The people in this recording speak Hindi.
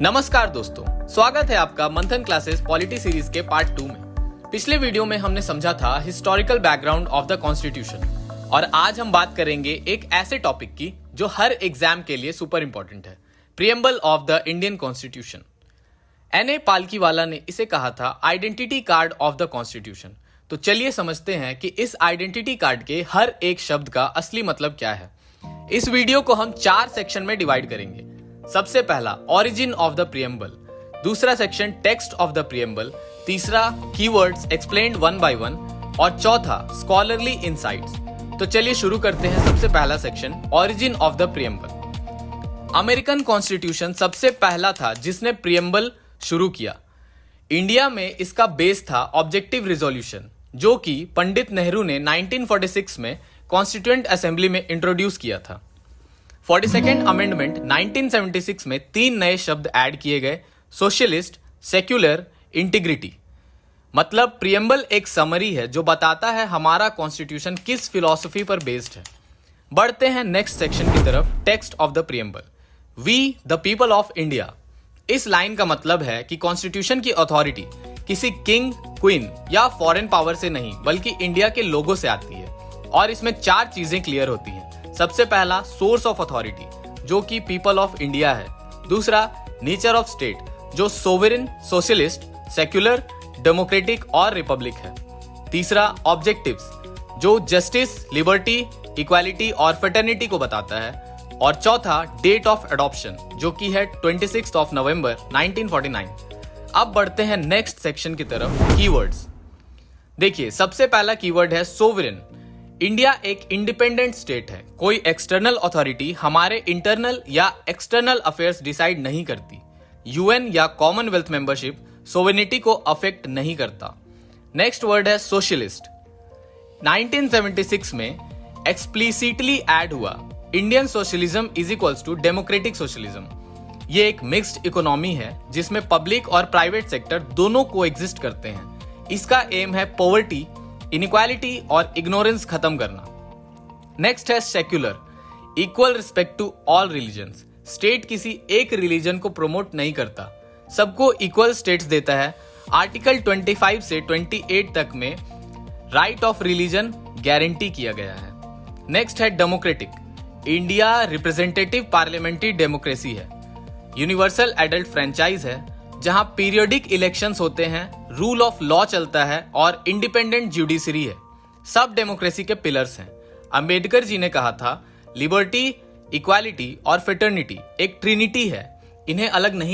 नमस्कार दोस्तों, स्वागत है आपका मंथन क्लासेस पॉलिटी सीरीज के पार्ट 2 में। पिछले वीडियो में हमने समझा था historical background of the constitution और आज हम बात करेंगे एक ऐसे टॉपिक की जो हर एग्जाम के लिए सुपर इंपॉर्टेंट है, preamble of the Indian constitution. NA. Palkhivala ने इसे कहा था identity card of the constitution. तो चलिए समझते हैं कि इस आइडेंटिटी कार्ड के हर एक शब्द का असली मतलब क्या है। इस वीडियो को हम 4 सेक्शन में डिवाइड करेंगे। सबसे पहला ओरिजिन ऑफ द प्रियम्बल, दूसरा section text of the preamble, तीसरा keywords explained one by one और चौथा स्कॉलरली इनसाइट्स। तो चलिए शुरू करते हैं। सबसे पहला section origin of the preamble. American constitution सबसे पहला था जिसने प्रियम्बल शुरू किया। इंडिया में इसका बेस था ऑब्जेक्टिव रिजोल्यूशन, जो कि पंडित नेहरू ने 1946 में कॉन्स्टिट्यूएंट असेंबली में इंट्रोड्यूस किया था। 42nd अमेंडमेंट 1976 में 3 नए शब्द ऐड किए गए, सोशलिस्ट, सेक्युलर, इंटीग्रिटी। मतलब प्रियम्बल एक समरी है जो बताता है हमारा कॉन्स्टिट्यूशन किस फिलॉसफी पर बेस्ड है। बढ़ते हैं नेक्स्ट सेक्शन की तरफ, text of the preamble. We the people of India, इस लाइन का मतलब है कि कॉन्स्टिट्यूशन की अथॉरिटी किसी किंग, क्वीन या फॉरेन पावर से नहीं बल्कि इंडिया के लोगों से आती है और इसमें 4 चीजें क्लियर होती हैं। सबसे पहला सोर्स ऑफ अथॉरिटी, जो कि पीपल ऑफ इंडिया है। दूसरा नेचर ऑफ स्टेट, जो सोवरेन, सोशलिस्ट, सेक्युलर, डेमोक्रेटिक और रिपब्लिक है। तीसरा ऑब्जेक्टिव्स, जो जस्टिस, लिबर्टी, इक्वालिटी और फ्रेटर्निटी को बताता है। और चौथा डेट ऑफ एडॉप्शन, जो कि है 26 नवंबर 1949। अब बढ़ते हैं नेक्स्ट सेक्शन की तरफ, कीवर्ड्स। देखिए, सबसे पहला कीवर्ड है सोवरेन। इंडिया एक इंडिपेंडेंट स्टेट है। कोई एक्सटर्नल अथॉरिटी हमारे इंटरनल या एक्सटर्नल अफेयर्स डिसाइड नहीं करती। यूएन या कॉमनवेल्थ मेंबरशिप सोवेनिटी को अफेक्ट नहीं करता। नेक्स्ट वर्ड है सोशलिस्ट। 1976 में एक्सप्लिसिटली ऐड हुआ, Indian socialism is equals to democratic socialism. ये एक मिक्स्ड इकोनॉमी है जिसमें पब्लिक और प्राइवेट सेक्टर दोनों को एग्जिस्ट करते हैं। इसका एम है पॉवर्टी, इनइक्वालिटी और इग्नोरेंस खत्म करना। नेक्स्ट है secular, equal respect to all religions. State किसी एक रिलीजन को प्रमोट नहीं करता, सबको इक्वल स्टेट्स देता है। आर्टिकल 25 से 28 तक में राइट ऑफ रिलीजन गारंटी किया गया है। नेक्स्ट है democratic. India representative parliamentary democracy है। यूनिवर्सल एडल्ट फ्रेंचाइज है, जहां पीरियोडिक इलेक्शंस होते हैं, रूल ऑफ लॉ चलता है और इंडिपेंडेंट जुडिशरी है। सब डेमोक्रेसी के पिलर्स हैं। अंबेडकर जी ने कहा था लिबर्टी, इक्वालिटी और फ्रेटर्निटी एक ट्रिनिटी है, इन्हें अलग नहीं